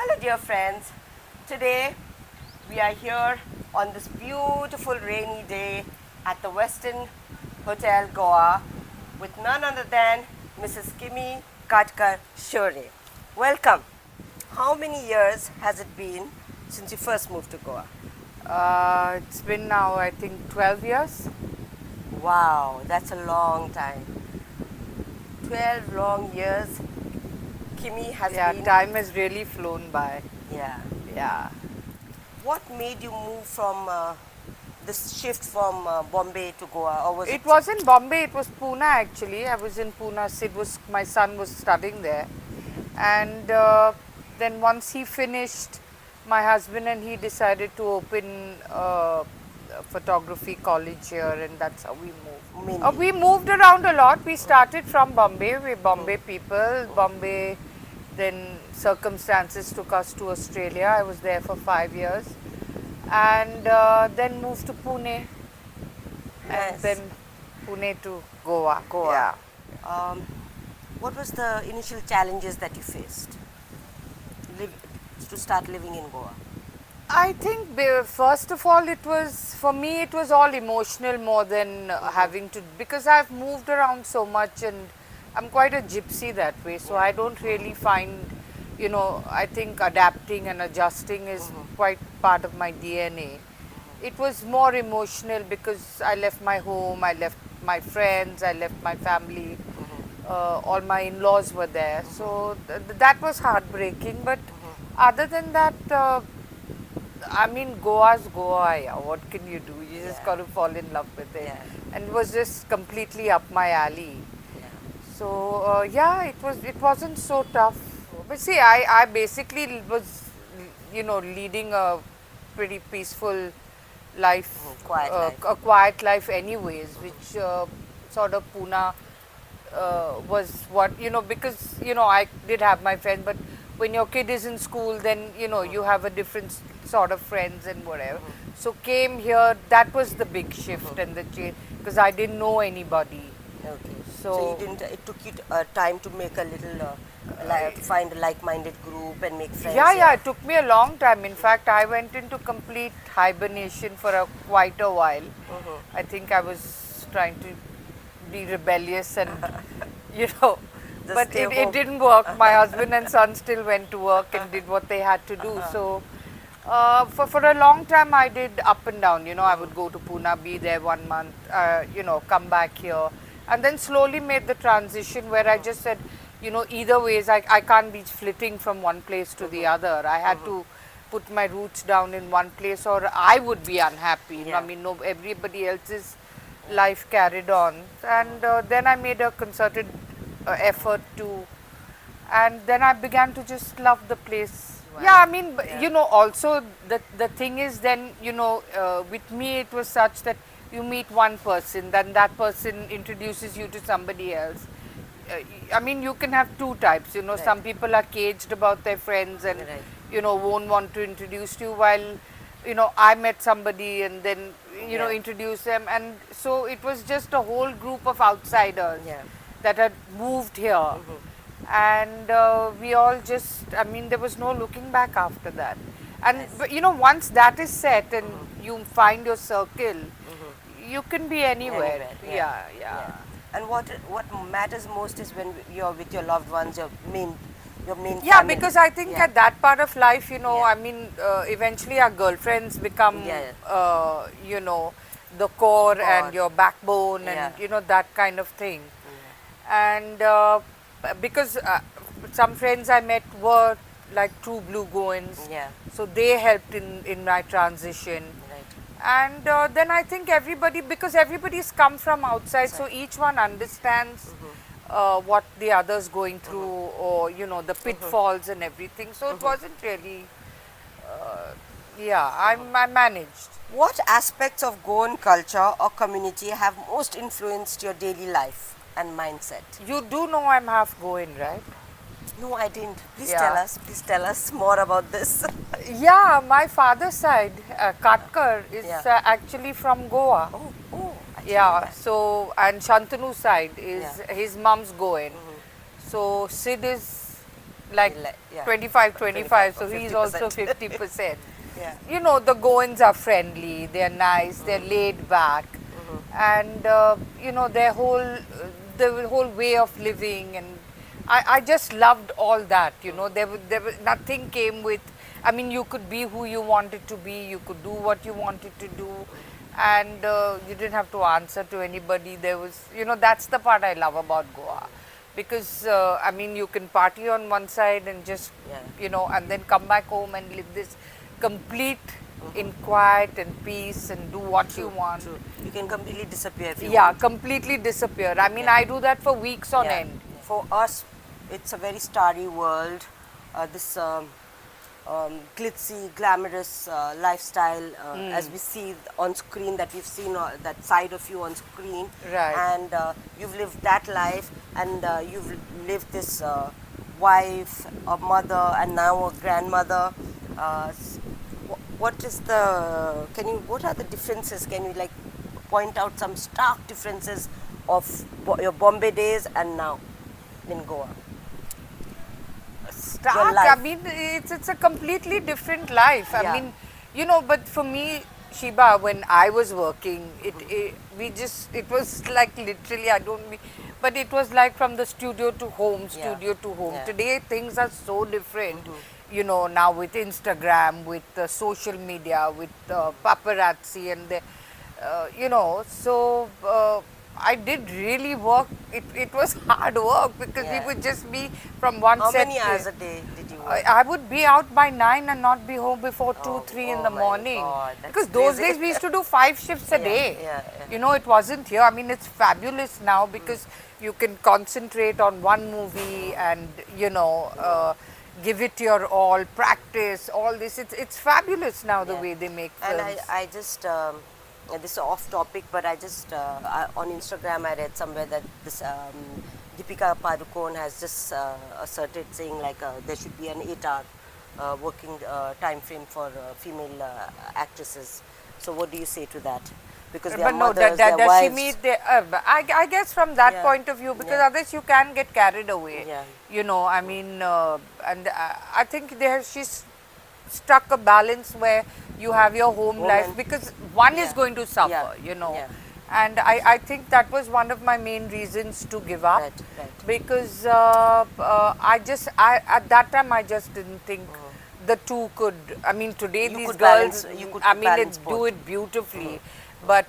Hello dear friends, today we are here on this beautiful rainy day at the Western Hotel Goa with none other than Mrs. Kimmy Katkar Sheorey. Welcome. How many years has it been since you first moved to Goa? It's been now, I think, 12 years. Wow, that's a long time. 12 long years. Kimmy has Yeah, been. time has really flown by. Yeah. Yeah. What made you move from this shift from Bombay to Goa, or was it? It wasn't Bombay, it was Pune actually. I was in Pune. My son was studying there. And then once he finished, my husband and he decided to open a photography college here, and that's how we moved. Mainly. We moved around a lot. We started from Bombay. We're Bombay people. Bombay, then circumstances took us to Australia. I was there for 5 years. And then moved to Pune. And Nice. then Pune to Goa. Goa. Yeah. What was the initial challenges that you faced live, to start living in Goa? I think first of all, it was for me. It was all emotional more than having to, because I've moved around so much and I'm quite a gypsy that way. So I don't really find, I think adapting and adjusting is quite part of my DNA. It was more emotional because I left my home, I left my friends, I left my family. All my in-laws were there, so that was heartbreaking. But other than that, I mean, Goa's Goa. Yeah, what can you do? You just got to fall in love with it, Yeah. and it was just completely up my alley. Yeah. So yeah, it wasn't so tough. But see, I basically was, leading a pretty peaceful life, Quiet life. a quiet life, anyways, which sort of Pune was what, because I did have my friends, but when your kid is in school, then you have a different sort of friends and whatever. So came here, that was the big shift and the change, because I didn't know anybody. Okay. So you didn't. It took you time to make a little, to find a like-minded group and make friends. yeah, it took me a long time. In fact, I went into complete hibernation for quite a while. I think I was trying to be rebellious and, you know, Just but stay it home. didn't work. My husband and son still went to work and did what they had to do. So, for a long time, I did up and down. I would go to Pune, be there 1 month, come back here, and then slowly made the transition where I just said, either ways, I can't be flitting from one place to the other. I had to put my roots down in one place, or I would be unhappy. Yeah. I mean, no, everybody else's life carried on, and then I made a concerted effort to, and then I began to just love the place. Wow. Yeah, I mean, Yeah. also the thing is, then with me it was such that you meet one person, then that person introduces you to somebody else. I mean, you can have two types. Some people are caged about their friends and Right. won't want to introduce you, while I met somebody and then Yeah. introduce them, and so it was just a whole group of outsiders Yeah. that had moved here, and we all just, I mean, there was no looking back after that. And Yes. but, once that is set and you find your circle, you can be anywhere. Anywhere, Yeah, yeah. Yeah. And what matters most is when you're with your loved ones, your main Yeah, family. because I think Yeah. at that part of life, Yeah. I mean, eventually our girlfriends become, Yeah. the core Core. and your backbone, and Yeah. that kind of thing. And because some friends I met were like true blue goins, Yeah. so they helped in my transition. Right. And then I think because everybody's come from outside, so each one understands what the other's going through, or the pitfalls and everything. So it wasn't really, I managed. What aspects of Goan culture or community have most influenced your daily life and mindset? You do know I'm half Goan, right? No, I didn't. Please Yeah. tell us. Please tell us more about this. Yeah, my father's side, Katkar, is Yeah. actually from Goa. Oh, I didn't know Yeah, that. so, and Shantanu side is Yeah. his mom's Goan. So Sid is like Yeah. 25, 25, 25 so or he's also 50%. 50%. Yeah. You know, the Goans are friendly, they're nice, they're laid back, and you know, the whole way of living, and I just loved all that. You know, there was nothing came with. I mean, you could be who you wanted to be, you could do what you wanted to do, and you didn't have to answer to anybody. There was, you know, that's the part I love about Goa, because I mean, you can party on one side and just, Yeah. you know, and then come back home and live this complete in quiet and peace and do what you want. True. You can completely disappear if you Yeah, want. completely disappear. I mean, Yeah. I do that for weeks on Yeah. end. For us, it's a very starry world. This glitzy, glamorous lifestyle, as we see on screen, that we've seen that side of you on screen, Right. and you've lived that life, and you've lived this wife, a mother, and now a grandmother. What is the? What are the differences? Can you like point out some stark differences of your Bombay days and now in Goa? Stark. life. I mean, it's a completely different life. I Yeah. mean, you know, but for me, Shiba, when I was working, it was like literally, I don't mean, but it was like from the studio to home, Yeah. studio to home. Yeah. Today things are so different. You know, now with Instagram, with social media, with paparazzi, and the, you know, so I did really work. It was hard work, because we Yeah. would just be from one How set. many hours a day did you work? I would be out by 9 and not be home before 2, Oh, 3 in oh the my morning. God, that's Because those crazy. days we used to do 5 shifts a Yeah, day. yeah, yeah. You know, it wasn't here. I mean, it's fabulous now, because you can concentrate on one movie and, you know, give it your all, practice, all this. It's fabulous now the Yeah. way they make And films. I just, this is off topic, but I just, on Instagram I read somewhere that this Deepika Padukone has just asserted, saying like there should be an 8-hour working time frame for female actresses. So what do you say to that? Because they are But no, mothers, they are does she wives. meet the, I guess from that Yeah. point of view, because Yeah. others you can get carried away. Yeah. You know, I mean, and I think she's struck a balance where you have your home life, Woman. because one is Yeah. going to suffer, Yeah. you know. Yeah. And I think that was one of my main reasons to give up. Right, right. Because at that time I just didn't think the two could, I mean, today You these could girls, balance- you could I mean, balance do both. it beautifully. But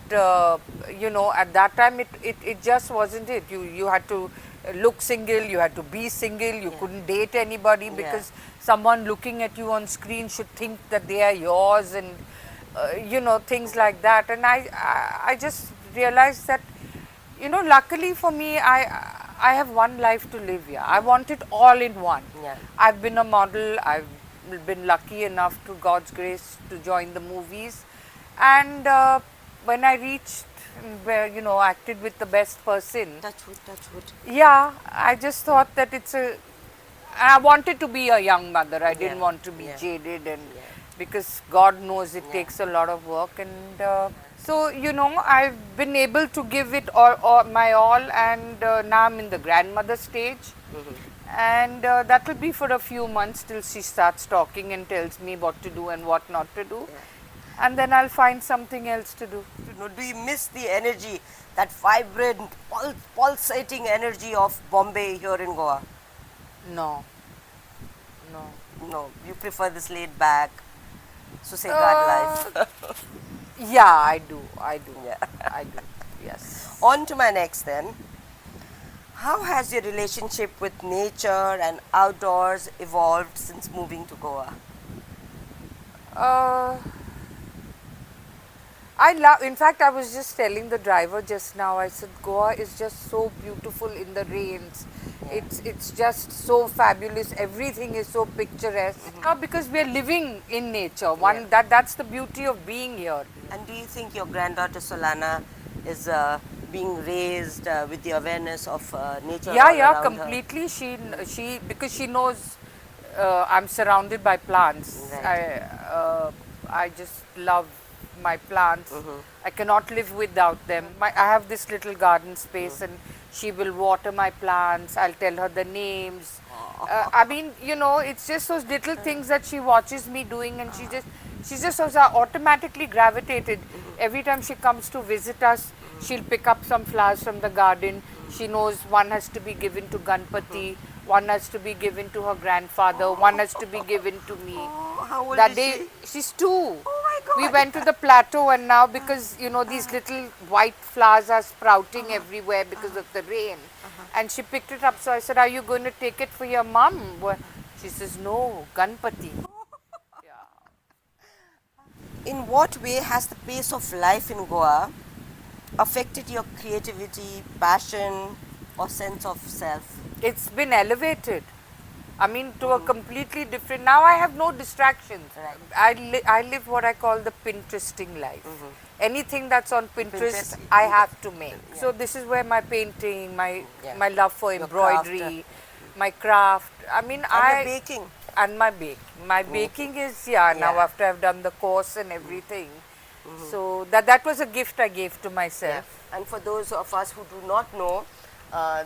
you know, at that time it just wasn't it. You had to look single, you had to be single, you couldn't date anybody, because someone looking at you on screen should think that they are yours, and you know, things like that. And I just realized that, you know, luckily for me, I have one life to live here. I want it all in one. Yeah. I've been a model. I've been lucky enough, to God's grace, to join the movies, and when I reached where, you know, acted with the best person, Touch wood, touch wood. yeah, I just thought that I wanted to be a young mother. I didn't Yeah, want to be yeah. jaded, and Yeah. because God knows it Yeah. takes a lot of work, and so, you know, I've been able to give it all my all, and now I'm in the grandmother stage, and that will be for a few months till she starts talking and tells me what to do and what not to do, and then I'll find something else to do. Do you miss the energy, that vibrant, pulsating energy of Bombay here in Goa? No, no. No, you prefer this laid back, Susegad life. Yeah, I do. Yeah. I do. Yes. On to my next then. How has your relationship with nature and outdoors evolved since moving to Goa? I love, in fact, I was just telling the driver just now, I said, Goa is just so beautiful in the rains. It's just so fabulous. Everything is so picturesque. Because we are living in nature. That's the beauty of being here. And do you think your granddaughter Solana is being raised with the awareness of nature? Yeah, all yeah, around her? completely. She because she knows I'm surrounded by plants. Right. I just love my plants. I cannot live without them. I have this little garden space and she will water my plants. I'll tell her the names. I mean, you know, it's just those little things that she watches me doing, and she just was automatically gravitated. Every time she comes to visit us, she'll pick up some flowers from the garden. She knows one has to be given to Ganpati, one has to be given to her grandfather, one has to be given to me. Oh, how old That is day, she? she's 2. Oh my God. We went to the plateau, and now because you know these little white flowers are sprouting everywhere because of the rain, and she picked it up. So I said, "Are you going to take it for your mum?" She says, "No, Ganpati." In what way has the pace of life in Goa affected your creativity, passion, or sense of self? It's been elevated. I mean, to a completely different. Now I have no distractions. Right. I live what I call the Pinteresting life. Anything that's on Pinterest, Pinterest, I have to make. So this is where my painting, my love for Your embroidery, craft, my craft. I mean, and your baking. and my my baking is now Yeah. after I've done the course and everything. So that was a gift I gave to myself. Yeah. And for those of us who do not know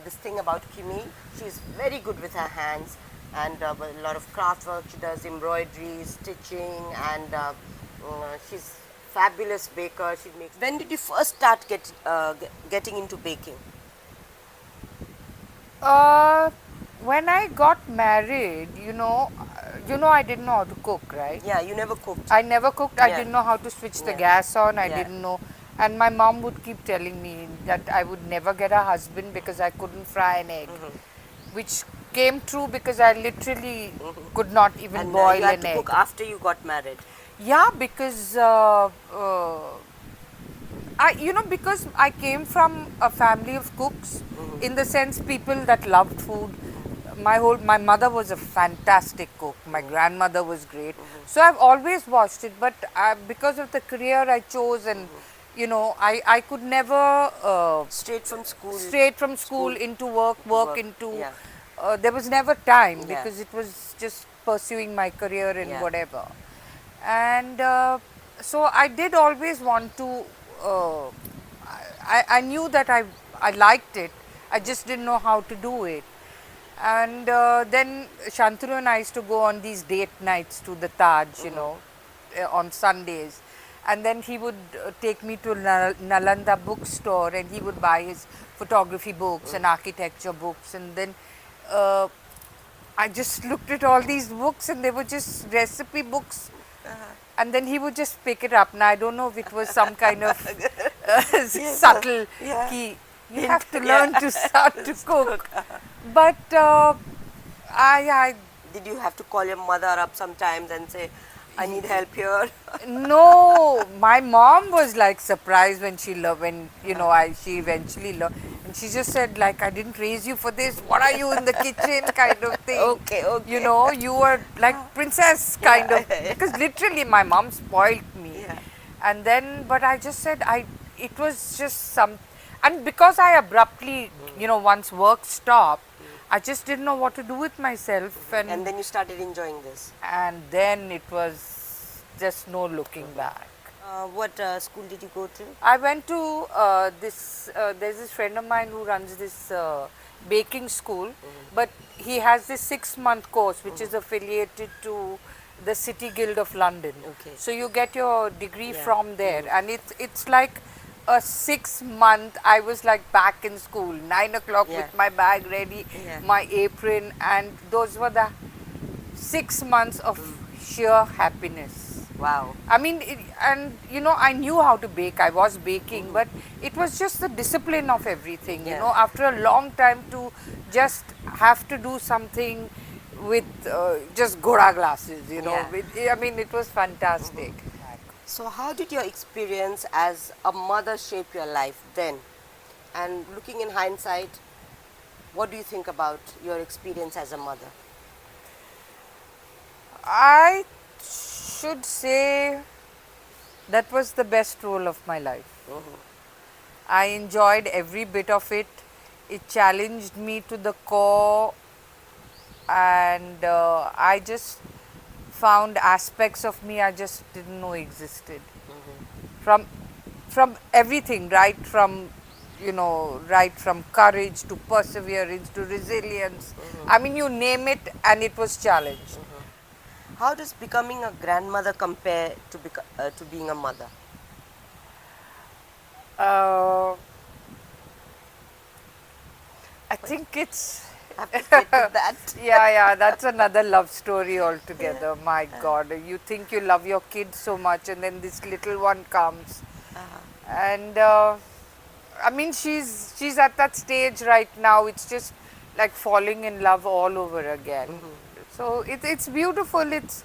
this thing about Kimmy, she's very good with her hands, and a lot of craft work. She does embroidery, stitching, and she's fabulous baker. She makes. When did you first start getting into baking? When I got married, I didn't know how to cook, right? Yeah, you never cooked. I never cooked. I Yeah. didn't know how to switch the Yeah. gas on. I Yeah. didn't know. And my mom would keep telling me that I would never get a husband because I couldn't fry an egg, which came true because I literally could not even And boil you had an to egg. cook after you got married. Yeah, because because I came from a family of cooks, in the sense people that loved food. My mother was a fantastic cook. My grandmother was great. So I've always watched it, but because of the career I chose, and I could never Straight from school. straight from school into work into. Yeah. There was never time Yeah. because it was just pursuing my career and Yeah. whatever. And so I did always want to. I knew that I liked it. I just didn't know how to do it. And then Shantanu and I used to go on these date nights to the Taj, on Sundays. And then he would take me to Nalanda bookstore, and he would buy his photography books and architecture books. And then I just looked at all these books, and they were just recipe books. And then he would just pick it up. Now I don't know if it was some kind of subtle key. You have to learn to start to cook. But I Did you have to call your mother up sometimes and say, I need help here? no, my mom was like surprised when she she eventually learned, and she just said like, I didn't raise you for this. What are you in the kitchen kind of thing? Okay. You were like princess kind of, because literally my mom spoiled me. Yeah. And then, but I just said it was just and because I abruptly, once work stopped, I just didn't know what to do with myself, And then you started enjoying this. and then it was just no looking back. What school did you go to? I went to there's this friend of mine who runs this baking school, but he has this 6-month course which is affiliated to the City Guild of London. Okay. So you get your degree from there, and it's like a 6-month. I was like back in school, 9 o'clock with my bag ready, my apron, and those were the 6 months of sheer happiness. Wow. I mean, I knew how to bake. I was baking, but it was just the discipline of everything. After a long time to just have to do something with just Gora glasses. It was fantastic. So how did your experience as a mother shape your life then? And looking in hindsight, what do you think about your experience as a mother? I should say that was the best role of my life. I enjoyed every bit of it. It challenged me to the core, and I just found aspects of me I just didn't know existed. from everything, right from right from courage to perseverance to resilience. I mean, you name it, and it was challenged. How does becoming a grandmother compare to being a mother? Uh, I think it's Have to sit with that. yeah, that's another love story altogether. My God, you think you love your kid so much, and then this little one comes, and I mean, she's at that stage right now. It's just like falling in love all over again. So it's beautiful. It's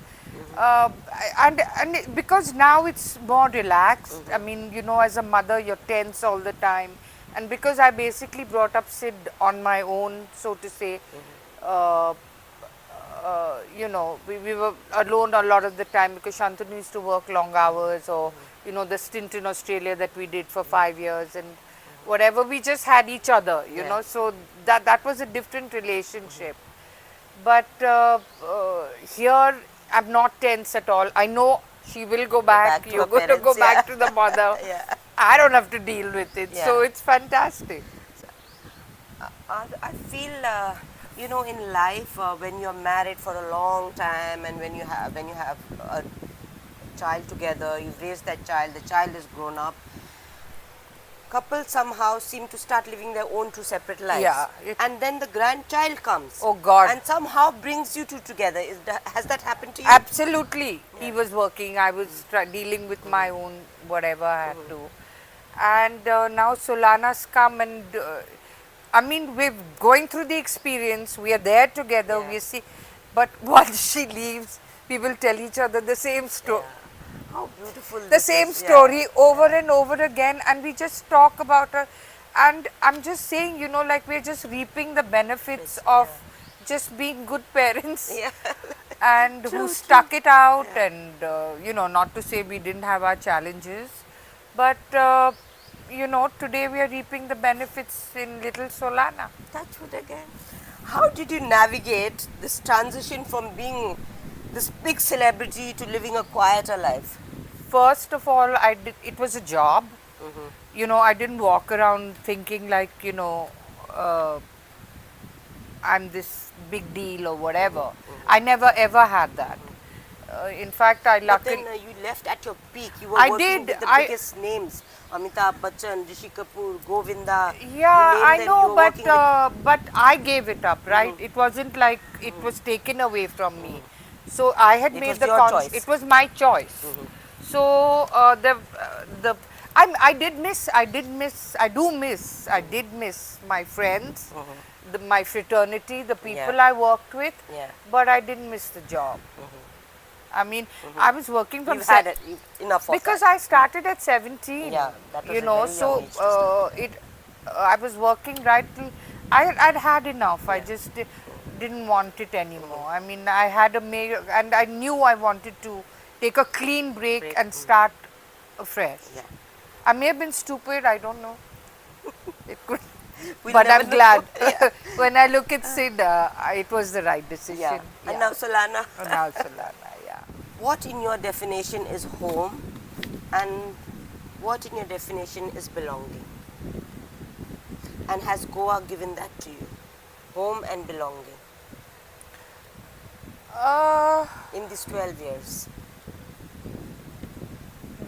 because now it's more relaxed. I mean, as a mother, you're tense all the time, and because I basically brought up Sid on my own, so to say. Uh, we were alone a lot of the time because Shantanu used to work long hours, or the stint in Australia that we did for 5 years, and whatever, we just had each other, so that was a different relationship. But here I'm not tense at all. I know she will go back. to You're her going to go parents, back to the mother. Yeah. I don't have to deal with it, so Yeah. it's fantastic. I feel, in life, when you're married for a long time, and when you have a child together, you've raised that child, the child is grown up. Couples somehow seem to start living their own two separate lives. Yeah, And then the grandchild comes. Oh God. And somehow brings you two together. Has that happened to you? Absolutely. He was working, I was dealing with my own whatever I had to. And now Solana's come, and I mean, we're going through the experience, we are there together, Yeah. we see, but once she leaves, we will tell each other the same story. How beautiful The this same is. story over and over again, and we just talk about her. And I'm just saying, like we're just reaping the benefits of just being good parents. Yeah. And who stuck it out, and not to say we didn't have our challenges, but today we are reaping the benefits in little Solana. Touch wood again. How did you navigate this transition from being this big celebrity to living a quieter life? First of all, it was a job. I didn't walk around thinking like, I'm this big deal or whatever. I never ever had that. In fact, I But luckily. then you left at your peak. You were I working did. with the biggest names. Amitabh Bachchan, Rishi Kapoor, Govinda. Yeah, You I name them, know, you were working with- but I gave it up, right? It wasn't like it was taken away from me. So I had It made was the your choice. It was my choice. So I did miss. I did miss my friends, my fraternity, the people Yeah. I worked with. Yeah. But I didn't miss the job. I mean, I was working from You've had it enough of because that. I started at 17. Yeah, that was a very so young age to start. I was working right till I'd had enough. I just didn't want it anymore. I mean, I had and I knew I wanted to take a clean break and start afresh. Yeah. I may have been stupid, I don't know. It could, We'll but never I'm know. glad. Yeah. When I look at Sid, it was the right decision. Yeah. And now Solana, And now Solana, yeah. what in your definition is home, and what in your definition is belonging? And has Goa given that to you? Home and belonging in these 12 years?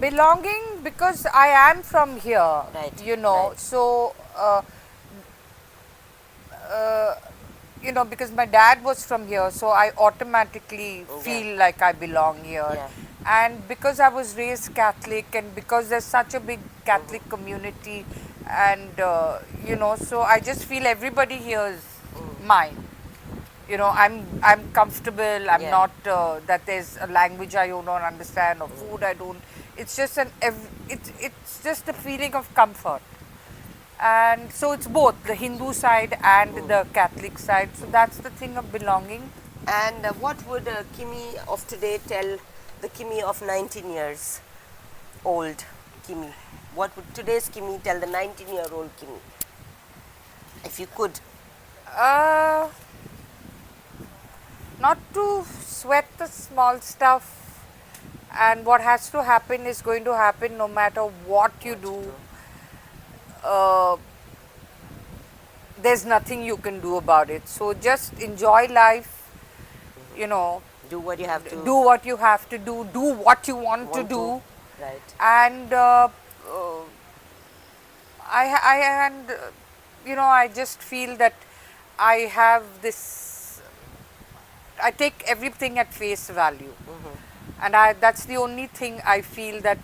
Belonging, because I am from here, Right, right. so because my dad was from here, so I automatically feel like I belong here. Yeah. And because I was raised Catholic, and because there's such a big Catholic community, and so I just feel everybody here is mine. I'm comfortable. I'm Yeah. not that there's a language I don't understand, or food I don't. It's just it's just a feeling of comfort. And so it's both the Hindu side and the Catholic side. So that's the thing of belonging. And what would Kimmy of today tell the Kimmy of 19 years old Kimmy? What would today's Kimmy tell the 19-year-old Kimmy? If you could. Not to sweat the small stuff, and what has to happen is going to happen no matter what you do. Uh, there's nothing you can do about it. So just enjoy life, you know, Do what you have to do what you have to do what you want to want to. do, Right. and and I just feel that I have this. I take everything at face value, and that's the only thing I feel that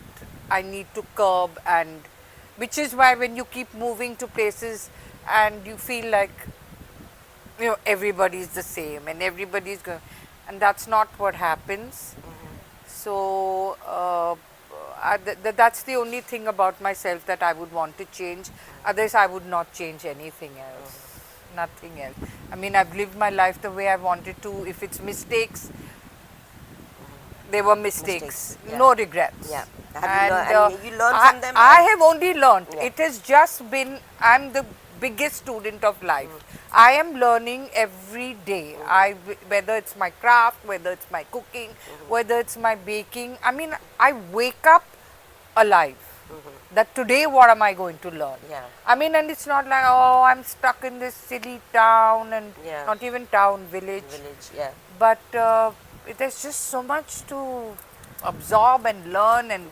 I need to curb, and which is why when you keep moving to places and you feel like everybody's the same and everybody's going, and that's not what happens. So that's the only thing about myself that I would want to change. Otherwise, I would not change anything else. Nothing else. I mean, I've lived my life the way I wanted to. If it's mistakes, they were mistakes. Mistakes, yeah. No regrets. Yeah. And you learn I, from them. I have only learned. Yeah. It has just been, I'm the biggest student of life. I am learning every day. Whether it's my craft, whether it's my cooking, whether it's my baking. I mean, I wake up alive. That today, what am I going to learn? Yeah. I mean, and it's not like, oh, I'm stuck in this silly town, and Yeah. not even town, village. Village. Yeah. But there's just so much to absorb and learn, and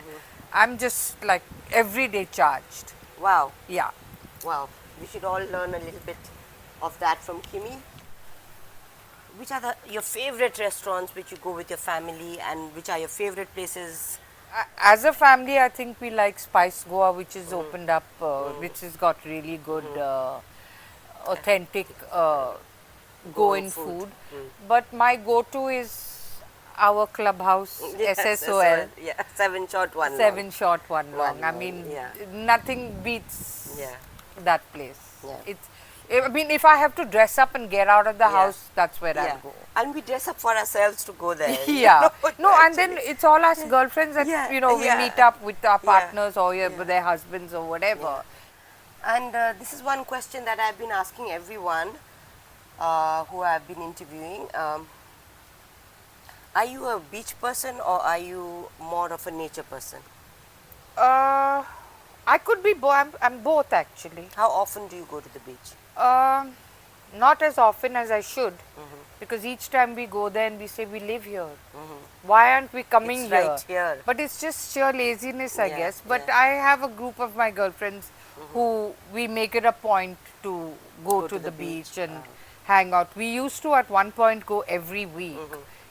I'm just like every day charged. Wow. Yeah. Wow. We should all learn a little bit of that from Kimmy. Which are your favorite restaurants which you go with your family, and which are your favorite places? As a family, I think we like Spice Goa, which is opened up, which has got really good, authentic Goan food. But my go-to is our clubhouse, SSOL. Yeah, 7 short, 1 long. 7 short, 1 long. One I long, mean, yeah. nothing beats Yeah. that place. Yeah. I mean, if I have to dress up and get out of the Yeah. house, that's where Yeah. I'll go. And we dress up for ourselves to go there. Yeah. No, and actually. then it's all us girlfriends that, Yeah, we yeah. meet up with our Yeah. partners or Yeah. with their husbands or whatever. And this is one question that I've been asking everyone who I've been interviewing. Are you a beach person, or are you more of a nature person? I could be I'm both actually. How often do you go to the beach? Not as often as I should, because each time we go there and we say we live here. Why aren't we coming It's here? right here. But it's just sheer laziness, I Yeah, guess. But yeah. I have a group of my girlfriends who we make it a point to go to the beach and hang out. We used to at one point go every week,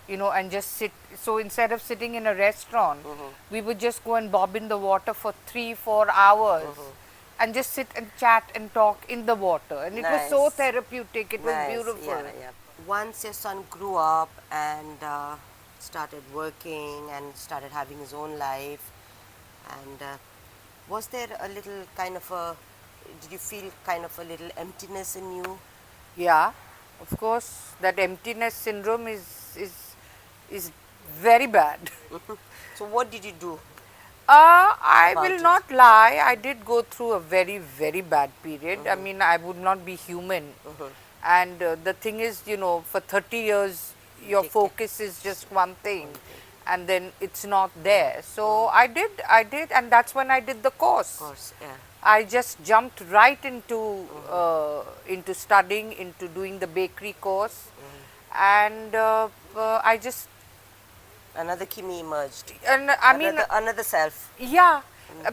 and just sit. So instead of sitting in a restaurant, we would just go and bob in the water for 3-4 hours. And just sit and chat and talk in the water, and it was so Nice. therapeutic. It was Nice, beautiful. Yeah, yeah. Once your son grew up and started working and started having his own life, and was there a little kind of a, did you feel kind of a little emptiness in you? Yeah, of course, that emptiness syndrome is very bad. So what did you do? I About will it. not lie. I did go through a very, very bad period. I mean, I would not be human. And the thing is, for 30 years, your Take it. focus is just one thing, and then it's not there. So I did, and that's when I did the course. Of course, yeah. I just jumped right into studying, into doing the bakery course, and I just, Another Kimmy emerged. and I mean, another self. yeah,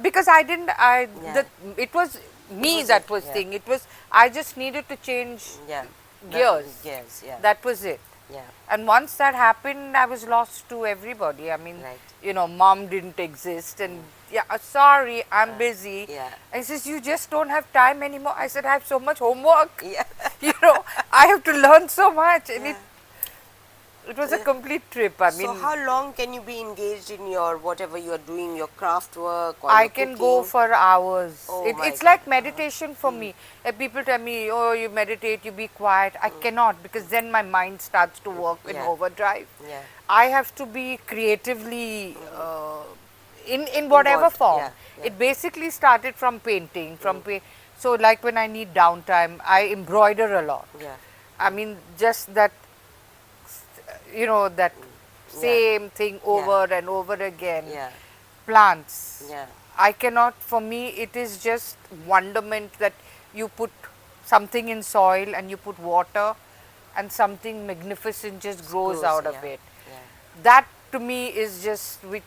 because I didn't, Yeah. it was me was that it, was yeah. thing. It was, I just needed to change Yeah. gears. Gears, yeah. That was it. Yeah. And once that happened, I was lost to everybody. I mean, Right. mom didn't exist, and yeah, sorry, I'm busy. yeah. And he says, you just don't have time anymore. I said, I have so much homework. Yeah. I have to learn so much, and it was a complete trip. I mean, So how long can you be engaged in your whatever you are doing, your craft work or I your can go cooking? for hours. Oh my It's God. like meditation for me. If people tell me, oh, you meditate, you be quiet, I cannot, because then my mind starts to work in Yeah. overdrive. Yeah. I have to be creatively in whatever Involved, form. yeah, yeah. It basically started from painting, so like when I need downtime, I embroider a lot. Yeah. I mean, just that, that same thing over and over again. Yeah. Plants. Yeah. I cannot, for me, it is just wonderment that you put something in soil and you put water and something magnificent just grows out of Yeah. it. Yeah. That to me is just, which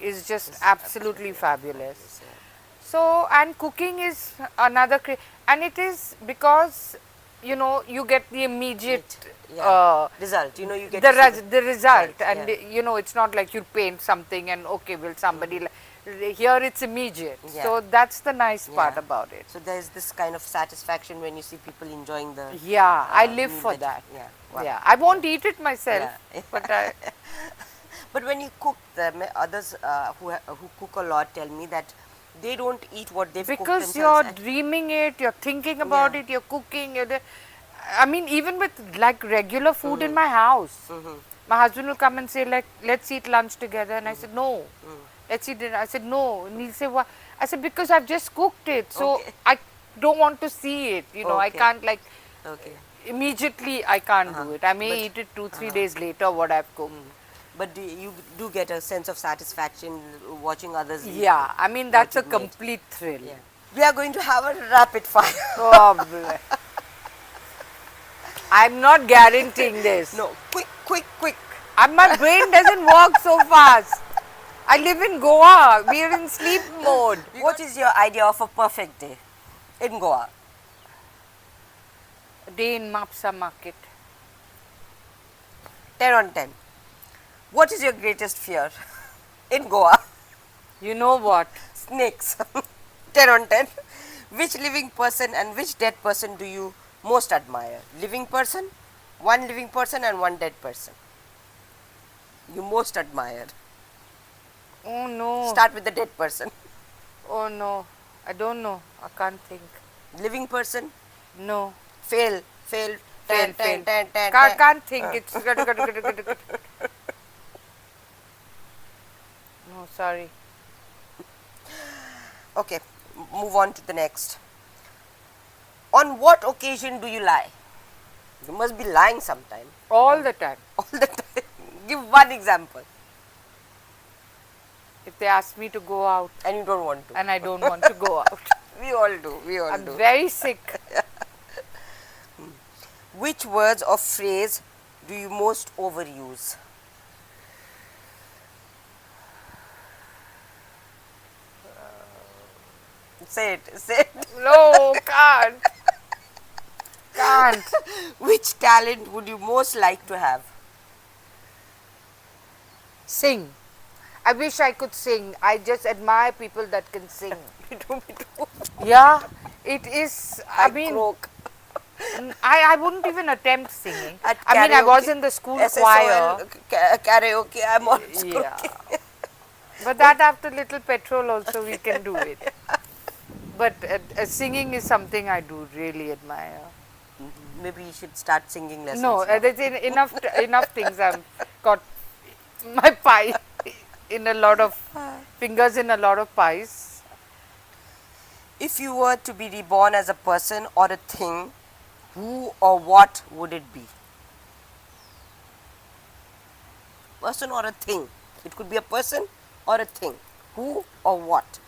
is just absolutely fabulous. Yeah. So, and cooking is another, and it is because, you know, you get the immediate Result. You know, you get the, to see the result, and yeah. you know, it's not like you paint something and okay, will somebody here it's immediate. Yeah. So that's the nice part Yeah. about it. So there's this kind of satisfaction when you see people enjoying the Yeah, I live meal for that. Yeah. Wow. Yeah, I won't eat it myself, Yeah. but I, But when you cook them, others who cook a lot tell me that they don't eat what they've cooked because themselves. you're dreaming it, you're thinking about it, you're cooking it. I mean, even with like regular food in my house, my husband will come and say like, let's eat lunch together, and I said no. Let's eat dinner. I said no, and he'll say what? I said because I've just cooked it, so Okay. I don't want to see it. You know, I Okay. can't like Okay. immediately. I can't do it. I may eat it 2-3 days later what I've cooked. But you do get a sense of satisfaction watching others eat. Yeah, I mean that's a you've made. complete thrill. Yeah. We are going to have a rapid fire. Oh, I'm not guaranteeing this. No, quick. And my brain doesn't work so fast. I live in Goa. We are in sleep mode. What is your idea of a perfect day in Goa? A day in Mapsa market. 10 on 10. What is your greatest fear in Goa? You know what? Snakes. 10 on 10. Which living person and which dead person do you most admire? Living person, one living person and one dead person. You most admire. Oh no. Start with the dead person. Oh no. I don't know. I can't think. Living person, No. fail. Fail, 10, fail. 10. Can't think. It's no, sorry. Okay, move on to the next. On what occasion do you lie? You must be lying sometime. All the time. All the time. Give one example. If they ask me to go out And you don't want to. and I don't want to go out. We all do. I'm very sick. Which words or phrase do you most overuse? Say it. No, can't. Can't. Which talent would you most like to have? Sing. I wish I could sing. I just admire people that can sing. Me too. Yeah, it is. I mean, croak. I wouldn't even attempt singing. At I mean, I was karaoke, in the school SSOL, choir. Karaoke, I'm also Yeah. But that after little petrol also we can do it. But singing is something I do really admire. Maybe you should start singing lessons. No, now. there's enough things. I've got my pie in a lot of fingers in a lot of pies. If you were to be reborn as a person or a thing, who or what would it be? Person or a thing? It could be a person or a thing. Who or what?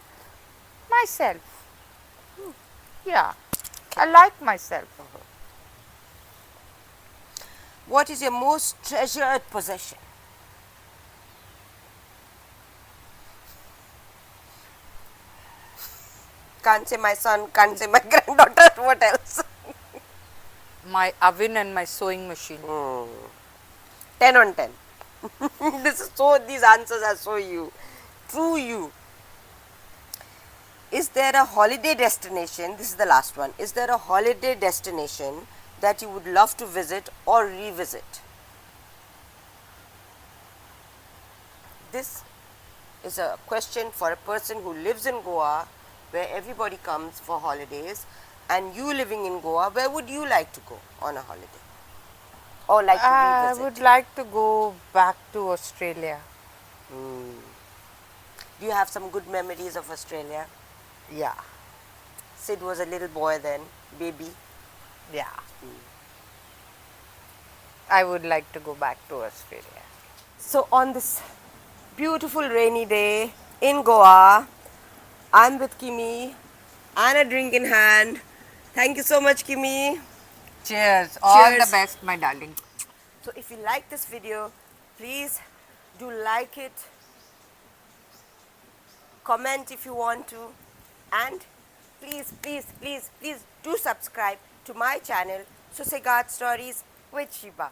Myself. Yeah, I like myself. What is your most treasured possession? Can't say my son, can't say my granddaughter, what else? My oven and my sewing machine. 10 on 10. These answers are so you. True you. Is there a holiday destination, this is the last one, is there a holiday destination that you would love to visit or revisit? This is a question for a person who lives in Goa, where everybody comes for holidays, and you living in Goa, where would you like to go on a holiday? Or like to I revisit? would like to go back to Australia. Do you have some good memories of Australia? Yeah, Sid was a little boy then, baby. yeah. I would like to go back to Australia. So on this beautiful rainy day in Goa, I'm with Kimmy and a drink in hand. Thank you so much, Kimmy. Cheers. All the Cheers. best, my darling. So if you like this video, please do like it, comment if you want to, and please do subscribe to my channel Susegat Stories with Shiba.